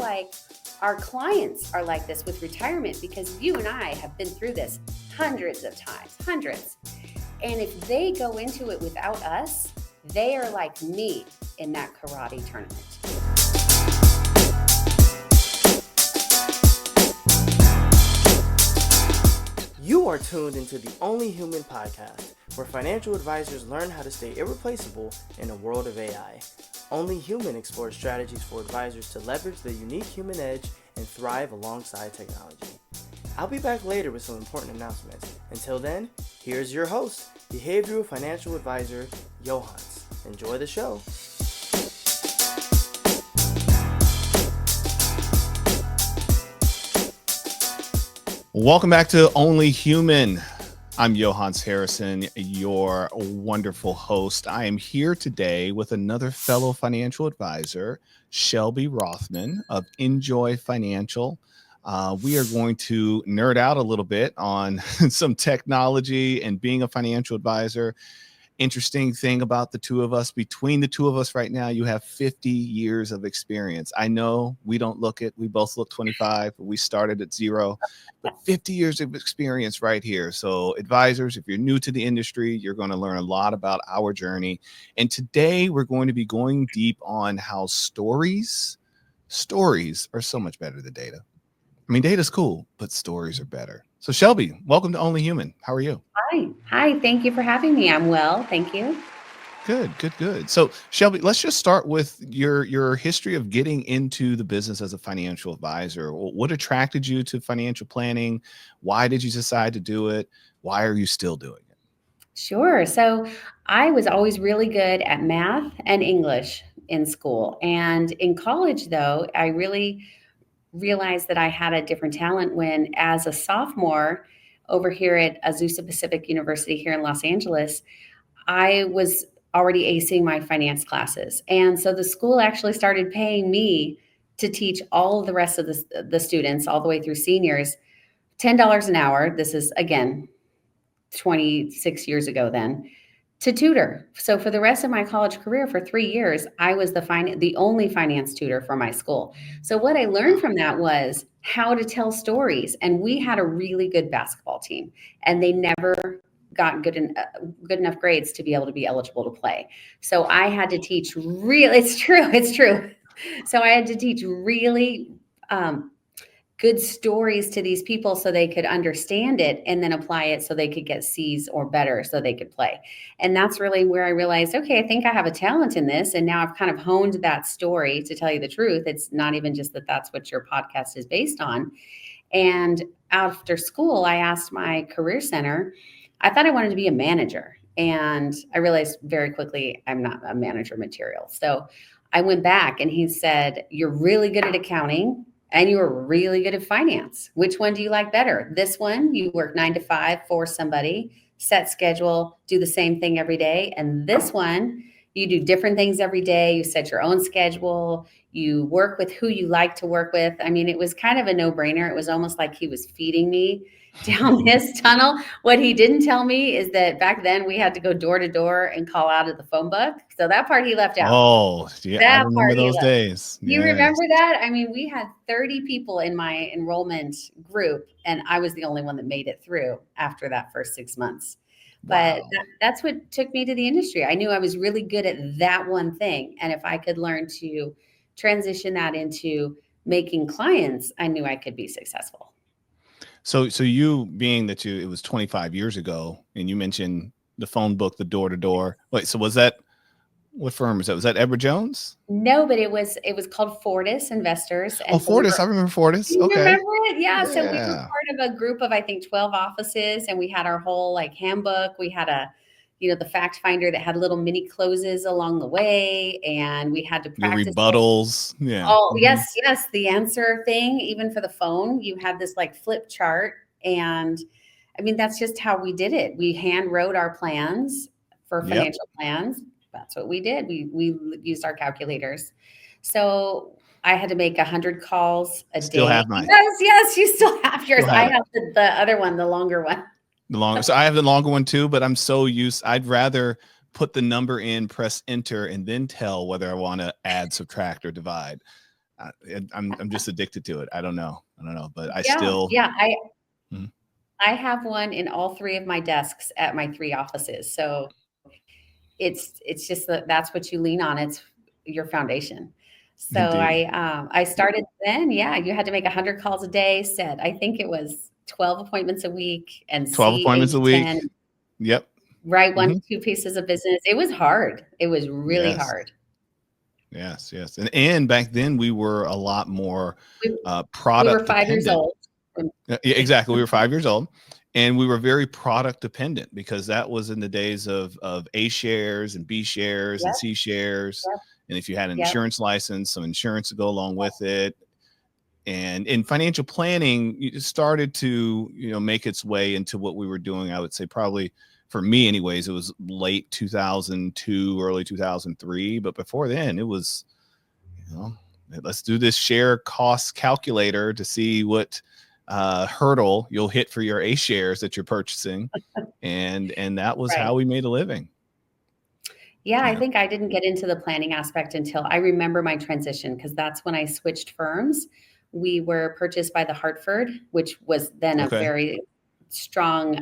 like our clients are like this with retirement, because you and I have been through this hundreds of times, hundreds. And if they go into it without us, they are like me in that karate tournament. You are tuned into the Only Human podcast, where financial advisors learn how to stay irreplaceable in a world of AI. Only Human explores strategies for advisors to leverage their unique human edge and thrive alongside technology. I'll be back later with some important announcements. Until then, here's your host, behavioral financial advisor, Yohance. Enjoy the show. Welcome back to Only Human. I'm Yohance Harrison, your wonderful host. I am here today with another fellow financial advisor, Shelby Rothman of Enjoy Financial. We are going to nerd out a little bit on some technology and being a financial advisor. Interesting thing about the two of us, between the two of us right now, you have 50 years of experience. I know we don't look it. We both look 25. We started at 0, but 50 years of experience right here. So advisors, if you're new to the industry, you're going to learn a lot about our journey. And today we're going to be going deep on how stories are so much better than data. I mean, data's cool, but stories are better. So Shelby, welcome to Only Human. How are you? Hi. Thank you for having me. I'm well. Thank you. Good. So Shelby, let's just start with your history of getting into the business as a financial advisor. What attracted you to financial planning? Why did you decide to do it? Why are you still doing it? Sure. So I was always really good at math and English in school. And in college, though, I really realized that I had a different talent when, as a sophomore over here at Azusa Pacific University here in Los Angeles, I was already acing my finance classes. And so the school actually started paying me to teach all of the rest of the students, all the way through seniors, $10 an hour. This is, again, 26 years ago then, to tutor. So for the rest of my college career, for 3 years, I was the only finance tutor for my school. So what I learned from that was how to tell stories. And we had a really good basketball team, and they never got good enough grades to be able to be eligible to play. So I had to teach it's true. So I had to teach really good stories to these people so they could understand it and then apply it so they could get C's or better so they could play. And that's really where I realized, okay, I think I have a talent in this. And now I've kind of honed that story. To tell you the truth, it's not even just that that's what your podcast is based on. And after school, I asked my career center, I thought I wanted to be a manager. And I realized very quickly, I'm not a manager material. So I went back and he said, you're really good at accounting and you were really good at finance. Which one do you like better? This one, you work 9 to 5 for somebody, set schedule, do the same thing every day. And this one, you do different things every day. You set your own schedule. You work with who you like to work with. I mean, it was kind of a no-brainer. It was almost like he was feeding me down this tunnel. What he didn't tell me is that back then we had to go door to door and call out of the phone book. So that part he left out. Oh, yeah, I remember those days. You remember that? I mean, we had 30 people in my enrollment group, and I was the only one that made it through after that first 6 months. But that's what took me to the industry. I knew I was really good at that one thing. And if I could learn to transition that into making clients, I knew I could be successful. So you, being that it was 25 years ago, and you mentioned the phone book, the door to door. Wait, so was that, what firm was that? Was that Edward Jones? No, but it was called Fortis Investors. And Fortis. I remember Fortis. You okay. Remember it? Yeah. So we were part of a group of, I think, 12 offices, and we had our whole handbook. We had the fact finder that had little mini closes along the way, and we had to practice your rebuttals. Yeah. Oh, yes. The answer thing, even for the phone, you had this flip chart. And I mean, that's just how we did it. We hand wrote our plans for financial plans. That's what we did. We used our calculators. So I had to make 100 calls a day. Still have mine. Yes, you still have yours. I have the other one, the longer one. So I have the longer one too, but I'm so used. I'd rather put the number in, press enter, and then tell whether I want to add, subtract, or divide. I, I'm just addicted to it. I don't know, but I Yeah, still. yeah. Mhm. I have one in all three of my desks at my three offices. So it's just that's what you lean on. It's your foundation. So Indeed. I started then. Yeah, you had to make 100 calls a day. Said I think it was 12 appointments a week and 12 see eight appointments a to week. 10. Yep. Write one Hmm. to two pieces of business. It was hard. It was really Yes. hard. Yes. And back then we were a lot more We, we were product 5 years dependent. old. Yeah, exactly. We were 5 years old, and we were very product dependent because that was in the days of A shares and B shares and Yep, C shares. yep, And if you had an yep. insurance license, some insurance to go along with it. And in financial planning, it started to, make its way into what we were doing. I would say probably for me anyways, it was late 2002, early 2003. But before then it was, you know, let's do this share cost calculator to see what hurdle you'll hit for your A shares that you're purchasing. And that was Right. how we made a living. Yeah, I Yeah. think I didn't get into the planning aspect until I remember my transition because that's when I switched firms. We were purchased by the Hartford, which was then a Okay. very strong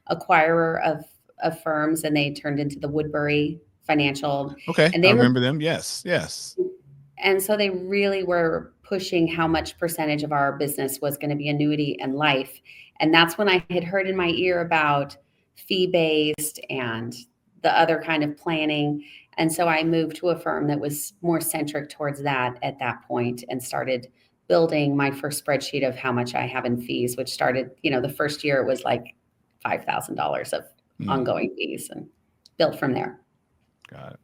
acquirer of firms, and they turned into the Woodbury Financial, Okay. and I they were remember them. Yes. and so they really were pushing how much percentage of our business was going to be annuity and life. And that's when I had heard in my ear about fee based and the other kind of planning. And so I moved to a firm that was more centric towards that at that point and started building my first spreadsheet of how much I have in fees, which started, the first year it was like $5,000 of Mm, ongoing fees and built from there. got it.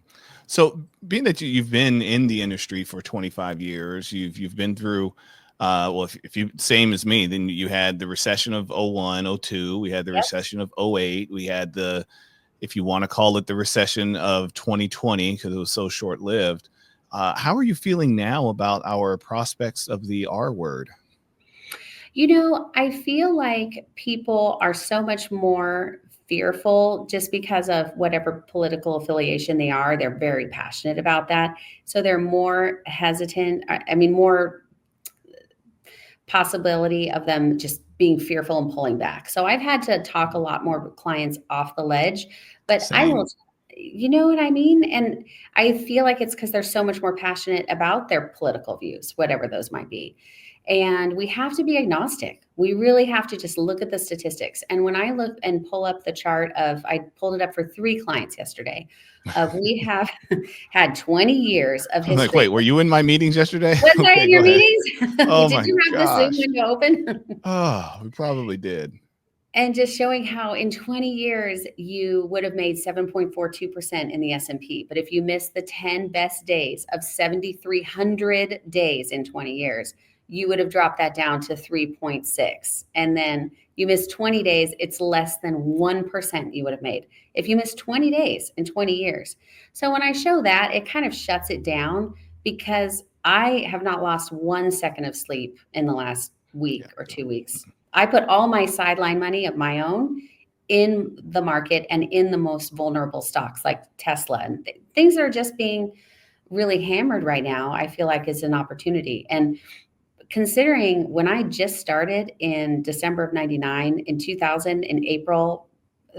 So being that you've been in the industry for 25 years, you've been through well, if you same as me, then you had the recession of '01, '02, we had the Yep. recession of '08, we had the, if you want to call it, the recession of 2020 because it was so short-lived. How are you feeling now about our prospects of the R word? I feel like people are so much more fearful just because of whatever political affiliation they are. They're very passionate about that. So they're more hesitant. I mean, more possibility of them just being fearful and pulling back. So I've had to talk a lot more with clients off the ledge, but I Same. will, you know what I mean? And I feel like it's because they're so much more passionate about their political views, whatever those might be. And we have to be agnostic. We really have to just look at the statistics. And when I look and pull up the chart I pulled it up for 3 clients yesterday. We have had 20 years of I'm like, history. wait, were you in my meetings yesterday? Was I Okay, in go your ahead. meetings? Oh Did my you have the Zoom gosh. window open? Oh, we probably did. And just showing how in 20 years you would have made 7.42% in the S&P. But if you miss the 10 best days of 7,300 days in 20 years, you would have dropped that down to 3.6. And then you miss 20 days, it's less than 1% you would have made if you miss 20 days in 20 years. So when I show that, it kind of shuts it down because I have not lost 1 second of sleep in the last week Yeah. or 2 weeks. I put all my sideline money of my own in the market and in the most vulnerable stocks like Tesla and things that are just being really hammered right now. I feel like is an opportunity. And considering when I just started in December of 99, in 2000, in April,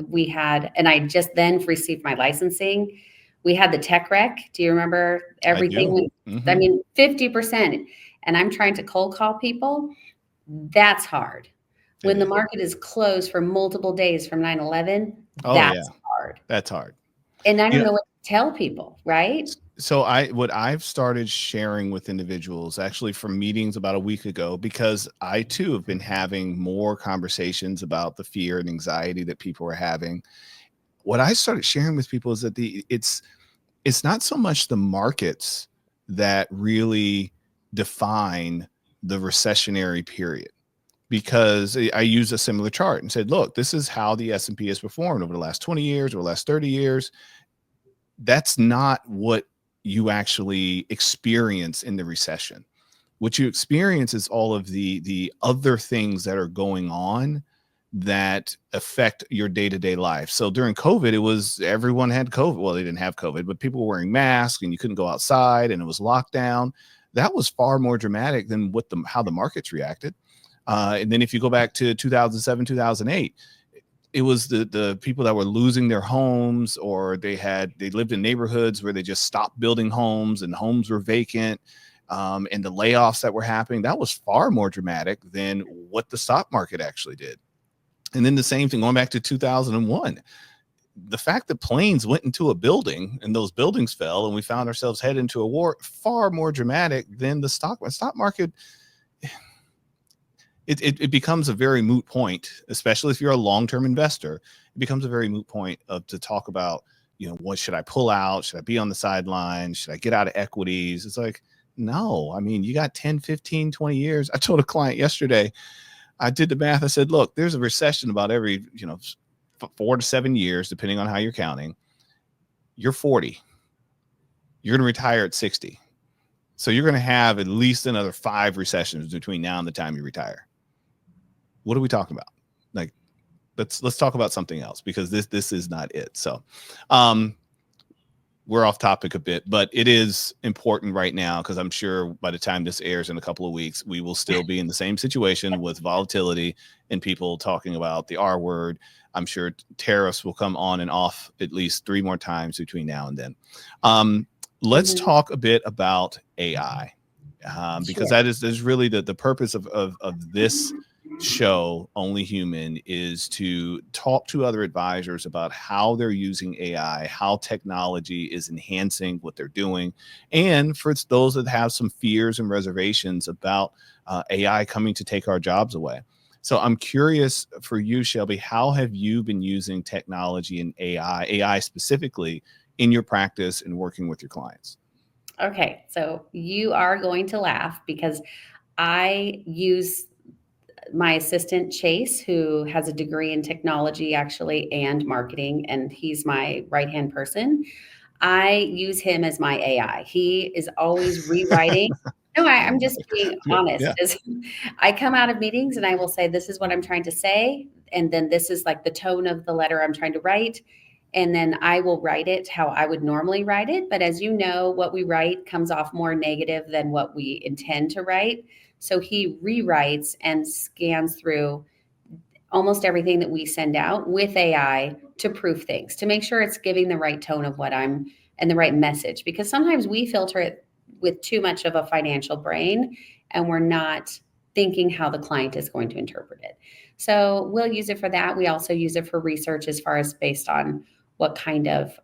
we had, and I just then received my licensing. We had the tech wreck. Do you remember I everything? do. I Hmm. mean, 50%. And I'm trying to cold call people. That's hard. It When the is. market is closed for multiple days from 9/11, Oh yeah, that's hard. that's hard. And I You don't know, know what to tell people, right? so what I've started sharing with individuals actually from meetings about a week ago, because I too have been having more conversations about the fear and anxiety that people are having. What I started sharing with people is that it's not so much the markets that really define the recessionary period, because I used a similar chart and said, look, this is how the S&P has performed over the last 20 years or the last 30 years. That's not what you actually experience in the recession. What you experience is all of the other things that are going on that affect your day-to-day life. So during COVID, it was everyone had COVID. Well, they didn't have COVID, but people were wearing masks and you couldn't go outside and it was lockdown. that was far more dramatic than how the markets reacted. And then if you go back to 2007, 2008, it was the people that were losing their homes, or they lived in neighborhoods where they just stopped building homes and homes were vacant. And the layoffs that were happening, that was far more dramatic than what the stock market actually did. And then the same thing going back to 2001, the fact that planes went into a building and those buildings fell and we found ourselves headed into a war, far more dramatic than the stock market. It becomes a very moot point, especially if you're a long-term investor. It becomes a very moot point to talk about, what should I pull out? Should I be on the sidelines? Should I get out of equities? It's like, no, I mean, you got 10, 15, 20 years. I told a client yesterday, I did the math. I said, look, there's a recession about every, 4 to 7 years, depending on how you're counting. You're 40. You're going to retire at 60. So you're going to have at least another 5 recessions between now and the time you retire. What are we talking about? Like, let's talk about something else, because this is not it. So, we're off topic a bit, but it is important right now, because I'm sure by the time this airs in a couple of weeks, we will still be in the same situation with volatility and people talking about the R word. I'm sure tariffs will come on and off at least 3 more times between now and then. Let's talk a bit about AI, because that is really the purpose of this show, Only Human, is to talk to other advisors about how they're using AI, how technology is enhancing what they're doing, and for those that have some fears and reservations about AI coming to take our jobs away. So I'm curious for you, Shelby, how have you been using technology and AI specifically in your practice and working with your clients? Okay, so you are going to laugh, because I use my assistant Chase, who has a degree in technology actually and marketing, and he's my right-hand person. I use him as my AI. He is always rewriting. No, I'm just being honest. Yeah. I come out of meetings and I will say, this is what I'm trying to say. And then this is like the tone of the letter I'm trying to write. And then I will write it how I would normally write it. But as you know, what we write comes off more negative than what we intend to write. So he rewrites and scans through almost everything that we send out with AI to proof things, to make sure it's giving the right tone of what I'm and the right message. Because sometimes we filter it with too much of a financial brain and we're not thinking how the client is going to interpret it. So we'll use it for that. We also use it for research, as far as based on what kind of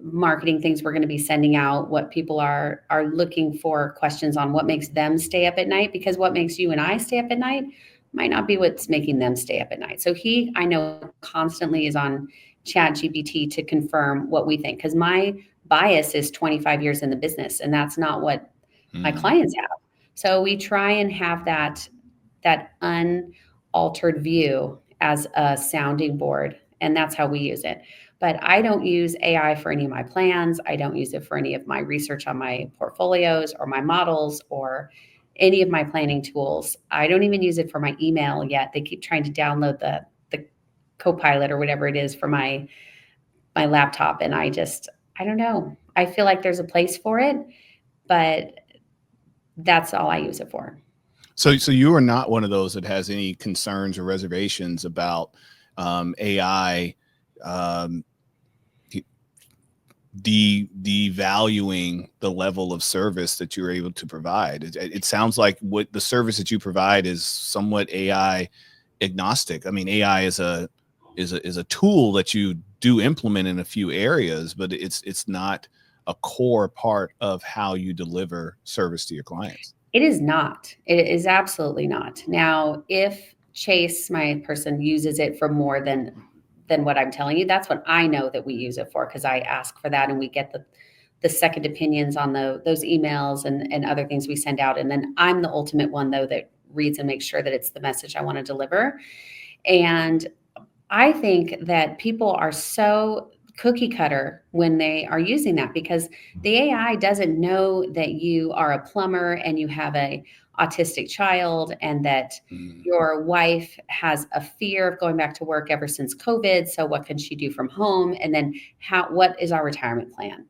marketing things we're going to be sending out, what people are looking for, questions on what makes them stay up at night, because what makes you and I stay up at night might not be what's making them stay up at night. So he, I know, constantly is on ChatGPT to confirm what we think, because my bias is 25 years in the business, and that's not what my clients have. So we try and have that unaltered view as a sounding board, and that's how we use it. But I don't use AI for any of my plans. I don't use it for any of my research on my portfolios or my models or any of my planning tools. I don't even use it for my email yet. They keep trying to download the Copilot or whatever it is for my laptop, and I don't know. I feel like there's a place for it, but that's all I use it for. So you are not one of those that has any concerns or reservations about AI devaluing the level of service that you're able to provide. It sounds like what the service that you provide is somewhat AI agnostic. I mean, AI is a tool that you do implement in a few areas, but it's not a core part of how you deliver service to your clients. It is not. It is absolutely not. Now, if Chase, my person, uses it for more than what I'm telling you, that's what I know that we use it for, because I ask for that and we get the second opinions on those emails and other things we send out. And then I'm the ultimate one, though, that reads and makes sure that it's the message I want to deliver. And I think that people are so cookie cutter when they are using that, because the AI doesn't know that you are a plumber and you have a autistic child, and that your wife has a fear of going back to work ever since COVID. So what can she do from home? And then what is our retirement plan?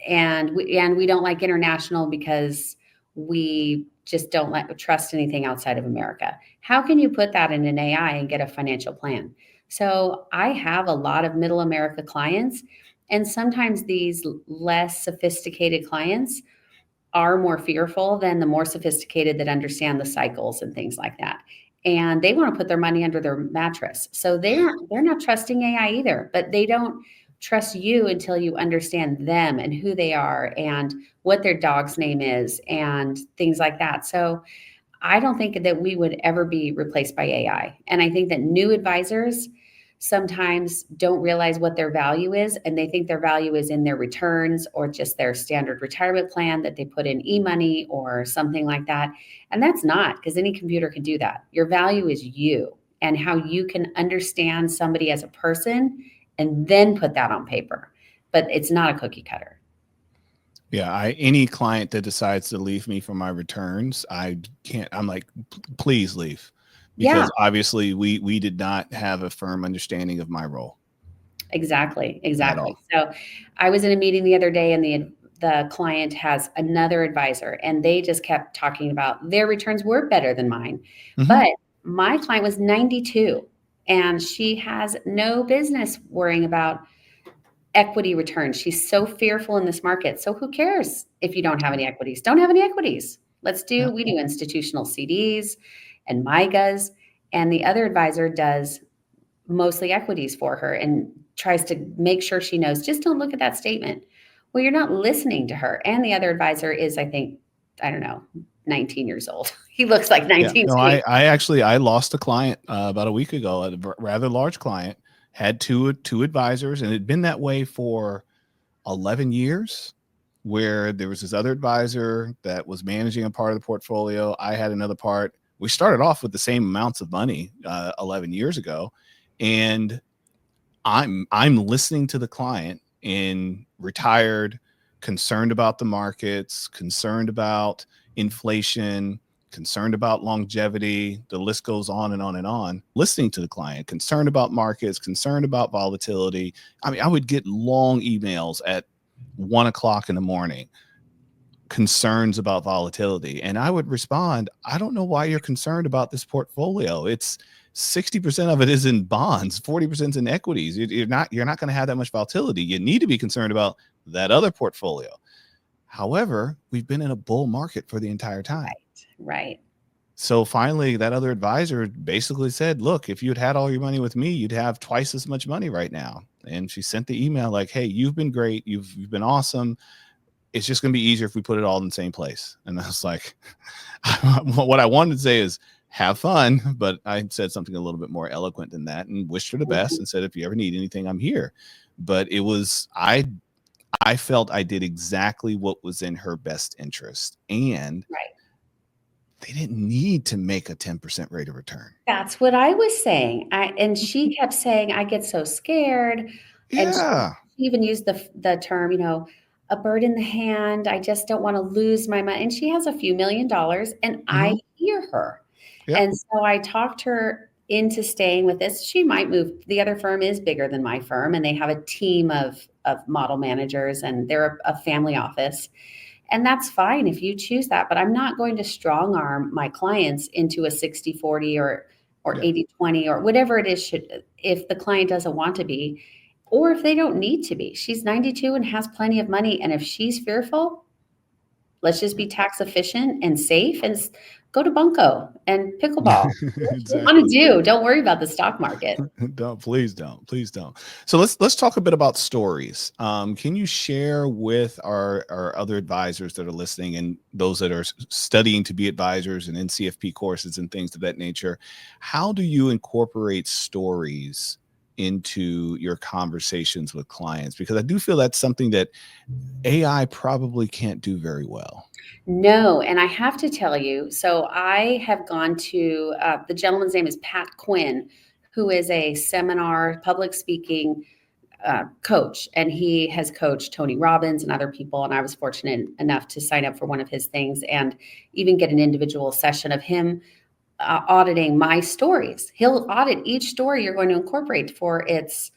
And we don't like international because we just don't trust anything outside of America. How can you put that in an AI and get a financial plan? So I have a lot of middle America clients, and sometimes these less sophisticated clients are more fearful than the more sophisticated that understand the cycles and things like that. And they want to put their money under their mattress. So they're not trusting AI either, but they don't trust you until you understand them and who they are and what their dog's name is and things like that. So I don't think that we would ever be replaced by AI. And I think that new advisors sometimes don't realize what their value is, and they think their value is in their returns or just their standard retirement plan that they put in e-money or something like that. And that's not, because any computer can do that. Your value is you and how you can understand somebody as a person and then put that on paper. But it's not a cookie cutter. Yeah, any client that decides to leave me for my returns, I can't. I'm like, please leave, Yeah, because obviously we did not have a firm understanding of my role exactly. at Exactly. all. So I was in a meeting the other day, and the client has another advisor, and they just kept talking about their returns were better than mine. Mhm. But my client was 92, and she has no business worrying about equity returns. She's so fearful in this market. So who cares if you don't have any equities? Don't have any equities. Yeah. We do institutional CDs and MIGAs, and the other advisor does mostly equities for her and tries to make sure she knows, just don't look at that statement. Well, you're not listening to her. And the other advisor is, I think, I don't know, 19 years old. He looks like Yeah. 19 No, to me. I lost a client about a week ago, a rather large client, had two advisors, and it had been that way for 11 years, where there was this other advisor that was managing a part of the portfolio. I had another part. We started off with the same amounts of money 11 years ago, and I'm listening to the client in retired, concerned about the markets, concerned about inflation, concerned about longevity. The list goes on and on and on. Listening to the client, concerned about markets, concerned about volatility. I mean, I would get long emails at 1 o'clock in the morning, concerns about volatility. And I would respond, I don't know why you're concerned about this portfolio. It's 60% of it is in bonds, 40% is in equities. You're not going to have that much volatility. You need to be concerned about that other portfolio. However, we've been in a bull market for the entire time. Right. So finally, that other advisor basically said, look, if you'd had all your money with me, you'd have twice as much money right now. And she sent the email like, hey, you've been great. You've been awesome. It's just going to be easier if we put it all in the same place. And I was like, what I wanted to say is have fun, but I said something a little bit more eloquent than that and wished her the best and said, if you ever need anything, I'm here. But it was, I felt I did exactly what was in her best interest. And Right. they didn't need to make a 10% rate of return. That's what I was saying. And she kept saying, I get so scared. And she Yeah. even used the term, a bird in the hand. I just don't want to lose my money. And she has a few $1,000,000, and I hear her. Yep. And so I talked her into staying with this. She might move. The other firm is bigger than my firm, and they have a team of model managers, and they're a family office. And that's fine if you choose that, but I'm not going to strong arm my clients into a 60/40 or Yeah. 80/20 or whatever it is, if the client doesn't want to be, or if they don't need to be. She's 92 and has plenty of money. And if she's fearful, let's just be tax efficient and safe and go to bunco and pickleball. What you want Exactly. to do. Don't worry about the stock market. Please don't. So let's talk a bit about stories. Can you share with our other advisors that are listening and those that are studying to be advisors and NCFP courses and things of that nature? How do you incorporate stories into your conversations with clients? Because I do feel that's something that AI probably can't do very well. No, and I have to tell you, so I have gone to the gentleman's name is Pat Quinn, who is a seminar public speaking coach, and he has coached Tony Robbins and other people. And I was fortunate enough to sign up for one of his things and even get an individual session of him auditing my stories. He'll audit each story you're going to incorporate for its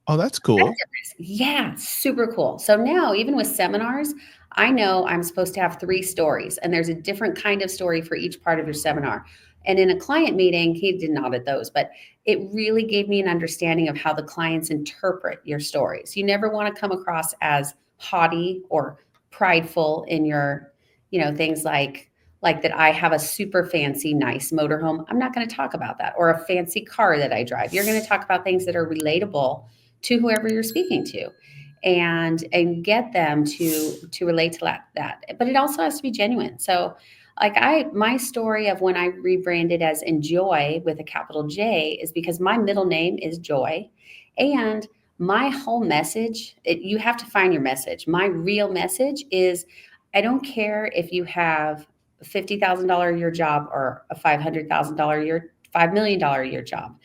Oh, that's cool. Yeah, super cool. So now, even with seminars, I know I'm supposed to have 3 stories, and there's a different kind of story for each part of your seminar. And in a client meeting, he didn't audit those, but it really gave me an understanding of how the clients interpret your stories. You never want to come across as haughty or prideful in your, things like that I have a super fancy, nice motorhome. I'm not going to talk about that, or a fancy car that I drive. You're going to talk about things that are relatable to whoever you're speaking to, and get them to relate to that. But it also has to be genuine. So like my story of when I rebranded as Enjoy with a capital J is because my middle name is Joy, and my whole message, you have to find your message. My real message is, I don't care if you have a $50,000 a year job or a $500,000 a year, $5 million a year job.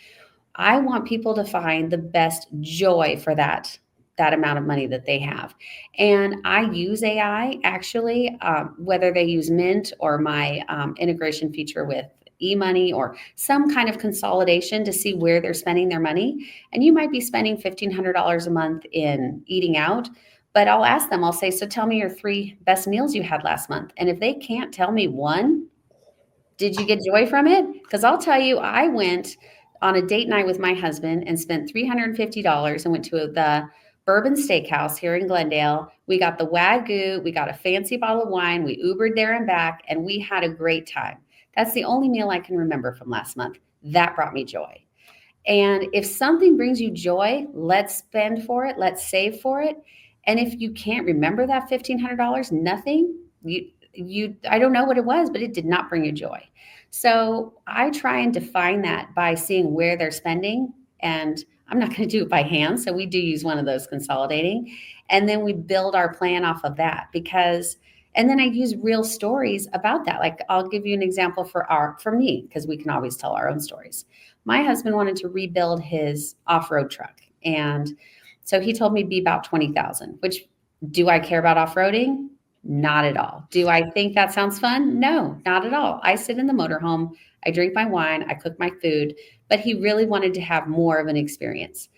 I want people to find the best joy for that amount of money that they have. And I use AI actually, whether they use Mint or my integration feature with eMoney or some kind of consolidation to see where they're spending their money. And you might be spending $1,500 a month in eating out, but I'll ask them, I'll say, so tell me your 3 best meals you had last month. And if they can't tell me one, did you get joy from it? Because I'll tell you, I went on a date night with my husband and spent $350 and went to the Bourbon Steakhouse here in Glendale. We got the Wagyu, we got a fancy bottle of wine, we Ubered there and back, and we had a great time. That's the only meal I can remember from last month. That brought me joy. And if something brings you joy, let's spend for it, let's save for it. And if you can't remember that $1,500, nothing, I don't know what it was, but it did not bring you joy. So I try and define that by seeing where they're spending. And I'm not going to do it by hand. So we do use one of those consolidating. And then we build our plan off of that and then I use real stories about that. Like I'll give you an example for me, because we can always tell our own stories. My husband wanted to rebuild his off-road truck. And so he told me it'd be about 20,000, which, do I care about off-roading? Not at all. Do I think that sounds fun? No, not at all. I sit in the motorhome, I drink my wine, I cook my food, but he really wanted to have more of an experience.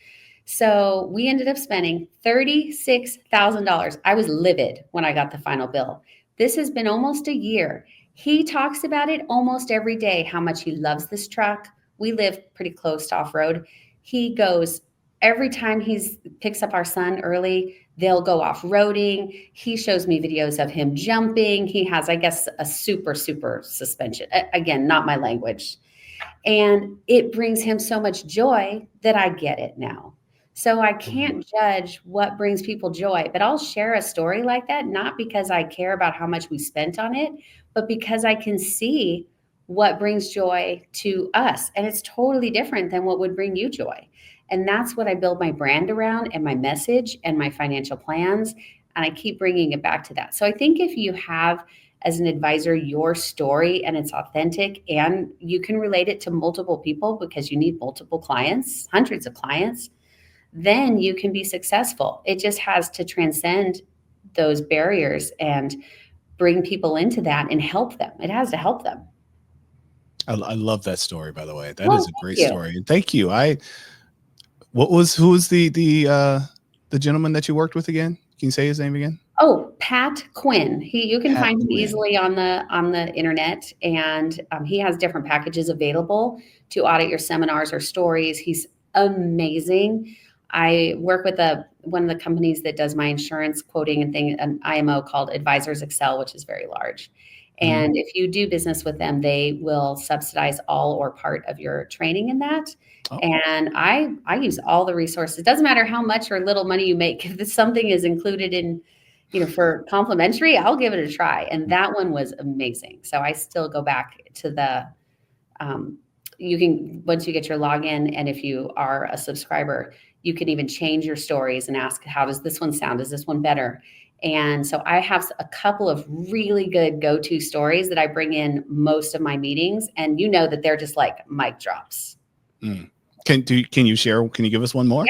So we ended up spending $36,000. I was livid when I got the final bill. This has been almost a year. He talks about it almost every day, how much he loves this truck. We live pretty close to off-road. He goes every time he picks up our son early, they'll go off-roading. He shows me videos of him jumping. He has, I guess, a super, super suspension. Again, not my language. And it brings him so much joy that I get it now. So I can't judge what brings people joy, but I'll share a story like that, not because I care about how much we spent on it, but because I can see what brings joy to us. And it's totally different than what would bring you joy. And that's what I build my brand around, and my message and my financial plans. And I keep bringing it back to that. So I think if you have, as an advisor, your story and it's authentic and you can relate it to multiple people, because you need multiple clients, hundreds of clients, then you can be successful. It just has to transcend those barriers and bring people into that and help them. It has to help them. I love that story, by the way. That Well, is a thank great you. story. And thank you. Who was the gentleman that you worked with again? Can you say his name again? Oh, Pat Quinn. You can Pat find him Quinn. easily on the internet, and he has different packages available to audit your seminars or stories. He's amazing. I work with one of the companies that does my insurance quoting and thing, an IMO called Advisors Excel, which is very large. And if you do business with them, they will subsidize all or part of your training in that. Oh. And I use all the resources. It doesn't matter how much or little money you make. If something is included in, for complimentary, I'll give it a try. And that one was amazing. So I still go back to you can, once you get your login, and if you are a subscriber, you can even change your stories and ask, how does this one sound? Is this one better? And so I have a couple of really good go-to stories that I bring in most of my meetings, and that they're just like mic drops. Can you share? Can you give us one more?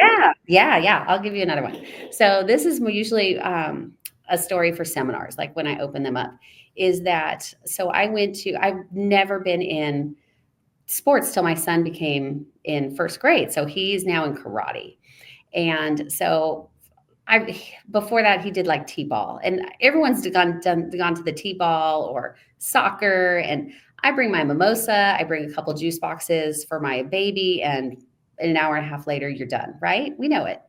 Yeah. I'll give you another one. So this is usually a story for seminars, like when I open them up, is that, so I've never been in sports till my son became in first grade. So he's now in karate. And so before that he did like t-ball, and everyone's gone to the t-ball or soccer, and I bring my mimosa, I bring a couple juice boxes for my baby, and an hour and a half later you're done, right? We know it.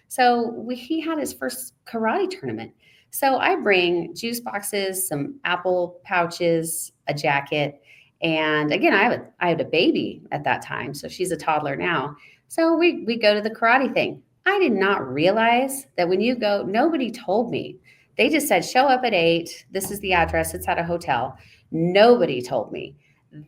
So he had his first karate tournament, so I bring juice boxes, some apple pouches, a jacket, and again I had a baby at that time, so she's a toddler now. So we go to the karate thing. I did not realize that when you go, nobody told me. They just said, show up at 8. This is the address. It's at a hotel. Nobody told me.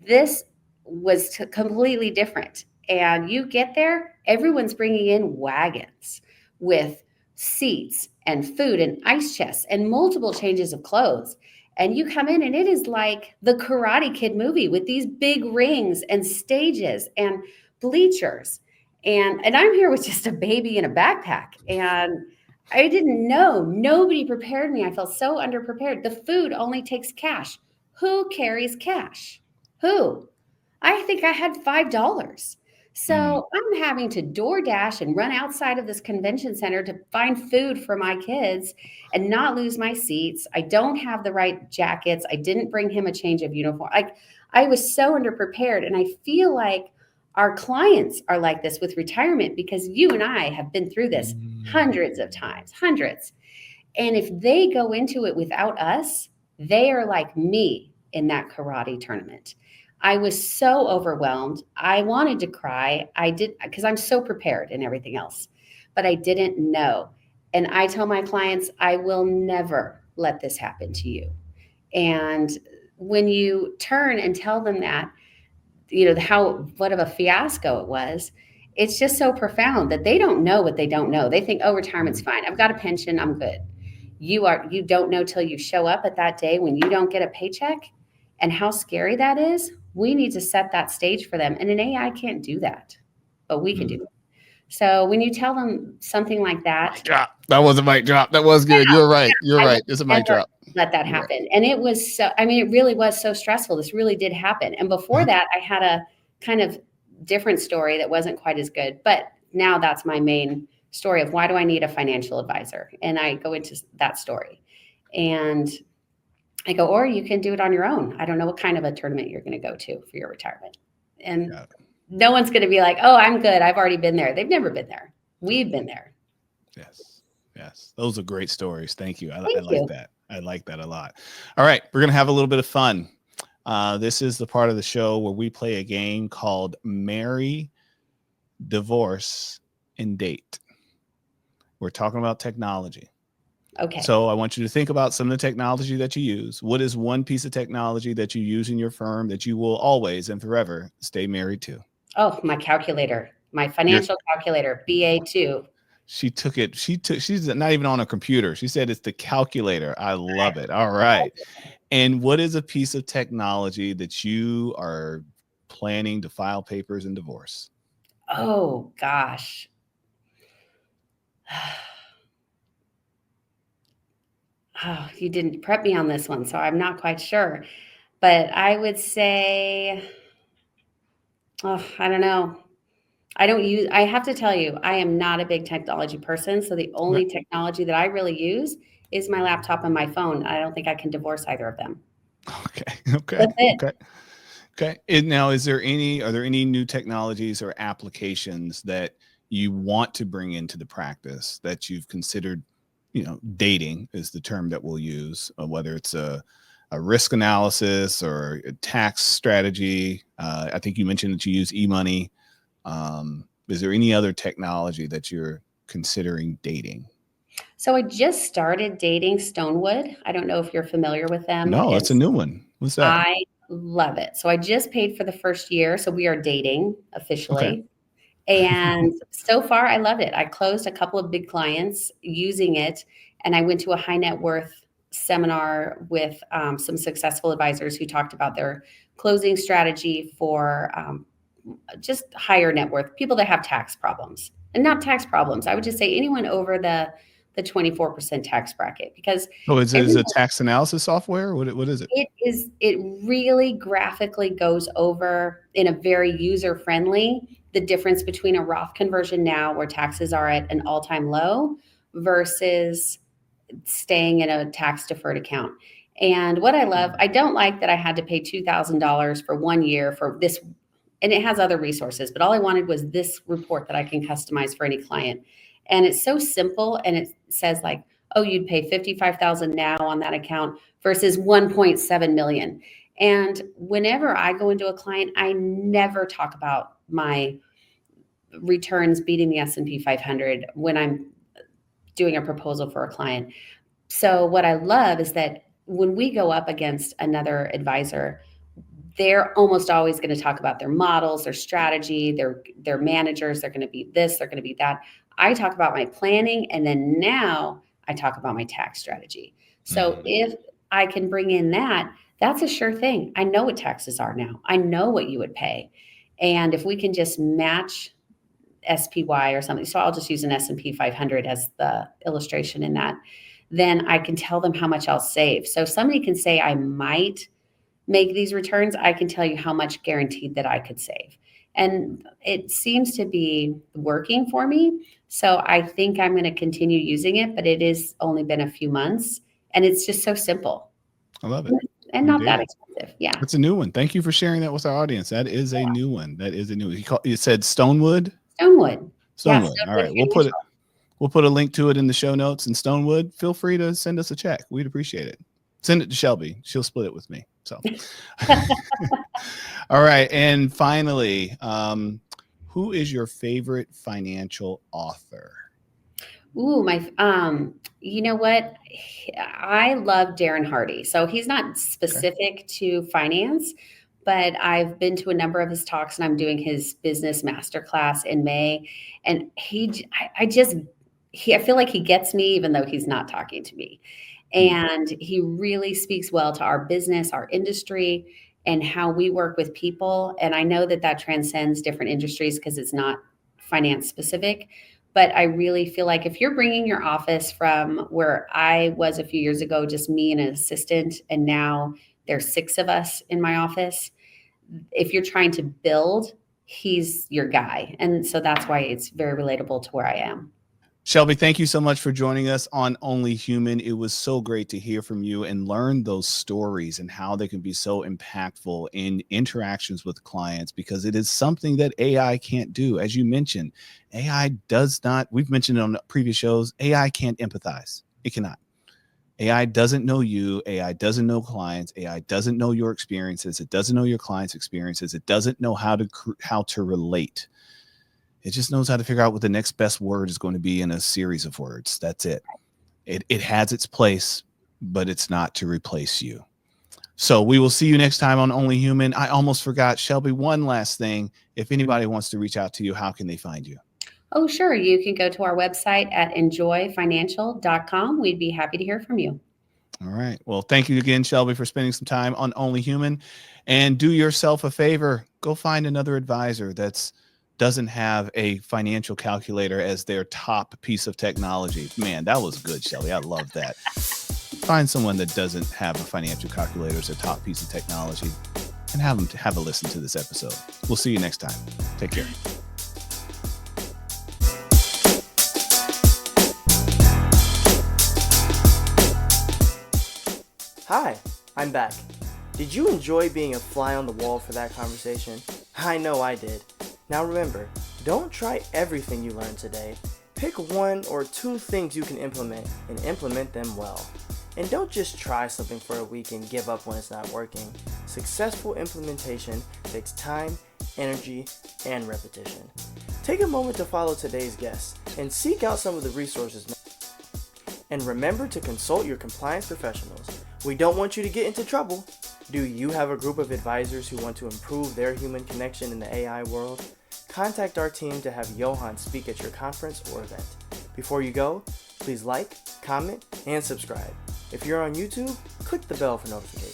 This was completely different. And you get there, everyone's bringing in wagons with seats and food and ice chests and multiple changes of clothes. And you come in, and it is like the Karate Kid movie with these big rings and stages and bleachers. And I'm here with just a baby in a backpack, and I didn't know. Nobody prepared me. I felt so underprepared. The food only takes cash. Who carries cash? Who? I think I had $5. So I'm having to DoorDash and run outside of this convention center to find food for my kids and not lose my seats. I don't have the right jackets. I didn't bring him a change of uniform. I was so underprepared. And I feel like our clients are like this with retirement, because you and I have been through this hundreds of times, hundreds. And if they go into it without us, they are like me in that karate tournament. I was so overwhelmed. I wanted to cry. I did, because I'm so prepared and everything else, but I didn't know. And I tell my clients, I will never let this happen to you. And when you turn and tell them that, what of a fiasco it was, it's just so profound that they don't know what they don't know. They think, oh, retirement's fine. I've got a pension. I'm good. You don't know till you show up at that day when you don't get a paycheck, and how scary that is. We need to set that stage for them. And an AI can't do that, but we can do it. So when you tell them something like that, mic drop. That was a mic drop. That was good. You're right. You're right. It's a mic drop. Let that happen. Right. And it was it really was so stressful. This really did happen. And before that, I had a kind of different story that wasn't quite as good. But now that's my main story of why do I need a financial advisor? And I go into that story. And I go, or you can do it on your own. I don't know what kind of a tournament you're going to go to for your retirement. And no one's going to be like, oh, I'm good. I've already been there. They've never been there. We've been there. Yes. Yes. Those are great stories. Thank you. I like that. I like that a lot. All right. We're going to have a little bit of fun. This is the part of the show where we play a game called Marry, Divorce, and Date. We're talking about technology. Okay. So I want you to think about some of the technology that you use. What is one piece of technology that you use in your firm that you will always and forever stay married to? Oh, my calculator, my financial calculator, BA2. She's not even on a computer. She said it's the calculator. I love it. All right. And what is a piece of technology that you are planning to file papers in divorce? Oh, gosh. Oh, you didn't prep me on this one, so I'm not quite sure. But I would say, I don't know. I have to tell you, I am not a big technology person. So the only technology that I really use is my laptop and my phone. I don't think I can divorce either of them. Okay. And now, are there any new technologies or applications that you want to bring into the practice that you've considered? Dating is the term that we'll use, whether it's a risk analysis or a tax strategy. I think you mentioned that you use e-money. Is there any other technology that you're considering dating? So I just started dating Stonewood. I don't know if you're familiar with them. No, it's a new one. What's that? I love it. So I just paid for the first year. So we are dating officially. Okay. And so far, I love it. I closed a couple of big clients using it. And I went to a high net worth seminar with some successful advisors who talked about their closing strategy for just higher net worth people that have tax problems. And not tax problems. I would just say anyone over the 24% tax bracket, because is it a tax analysis software? What is it? It really graphically goes over in a very user friendly the difference between a Roth conversion now where taxes are at an all-time low versus staying in a tax deferred account. And what I love, I don't like that I had to pay $2,000 for 1 year for this, and it has other resources, but all I wanted was this report that I can customize for any client. And it's so simple, and it says like, oh, you'd pay 55,000 now on that account versus 1.7 million. And whenever I go into a client, I never talk about my returns beating the S&P 500 when I'm doing a proposal for a client. So what I love is that when we go up against another advisor, they're almost always going to talk about their models, their strategy, their managers, they're going to be this, they're going to be that. I talk about my planning, and then now I talk about my tax strategy. So if I can bring in that, that's a sure thing. I know what taxes are now. I know what you would pay. And if we can just match SPY or something, so I'll just use an S&P 500 as the illustration in that, then I can tell them how much I'll save. So if somebody can say I might make these returns, I can tell you how much guaranteed that I could save. And it seems to be working for me. So I think I'm going to continue using it, but it is only been a few months, and it's just so simple. I love it. And not that expensive. Yeah. That's a new one. Thank you for sharing that with our audience. That is a new one. That is a new one. You said Stonewood? Stonewood. Stonewood. Yeah, all right. We'll put a link to it in the show notes. And Stonewood, feel free to send us a check. We'd appreciate it. Send it to Shelby. She'll split it with me. So, all right. And finally, who is your favorite financial author? Ooh, you know what? I love Darren Hardy. So he's not specific to finance, but I've been to a number of his talks, and I'm doing his business masterclass in May. And I feel like he gets me, even though he's not talking to me. And he really speaks well to our business, our industry, and how we work with people. And I know that transcends different industries because it's not finance specific. But I really feel like if you're bringing your office from where I was a few years ago, just me and an assistant, and now there's 6 of us in my office, if you're trying to build, he's your guy. And so that's why it's very relatable to where I am. Shelby, thank you so much for joining us on Only Human. It was so great to hear from you and learn those stories and how they can be so impactful in interactions with clients, because it is something that AI can't do. As you mentioned, AI does not, we've mentioned it on previous shows, AI can't empathize. It cannot. AI doesn't know you. AI doesn't know clients. AI doesn't know your experiences. It doesn't know your clients' experiences. It doesn't know how to relate. It just knows how to figure out what the next best word is going to be in a series of words. That's it. It has its place, but it's not to replace you. So we will see you next time on Only Human. I almost forgot, Shelby, one last thing. If anybody wants to reach out to you, how can they find you? Oh, sure. You can go to our website at enjoyfinancial.com. We'd be happy to hear from you. All right. Well, thank you again, Shelby, for spending some time on Only Human. And do yourself a favor. Go find another advisor that's doesn't have a financial calculator as their top piece of technology. Man, that was good, Shelby. I love that. Find someone that doesn't have a financial calculator as a top piece of technology, and have them to have a listen to this episode. We'll see you next time. Take care. Hi, I'm back. Did you enjoy being a fly on the wall for that conversation? I know I did. Now remember, don't try everything you learned today. Pick 1 or 2 things you can implement and implement them well. And don't just try something for a week and give up when it's not working. Successful implementation takes time, energy, and repetition. Take a moment to follow today's guests and seek out some of the resources. And remember to consult your compliance professionals. We don't want you to get into trouble. Do you have a group of advisors who want to improve their human connection in the AI world? Contact our team to have Yohance speak at your conference or event. Before you go, please like, comment, and subscribe. If you're on YouTube, click the bell for notifications.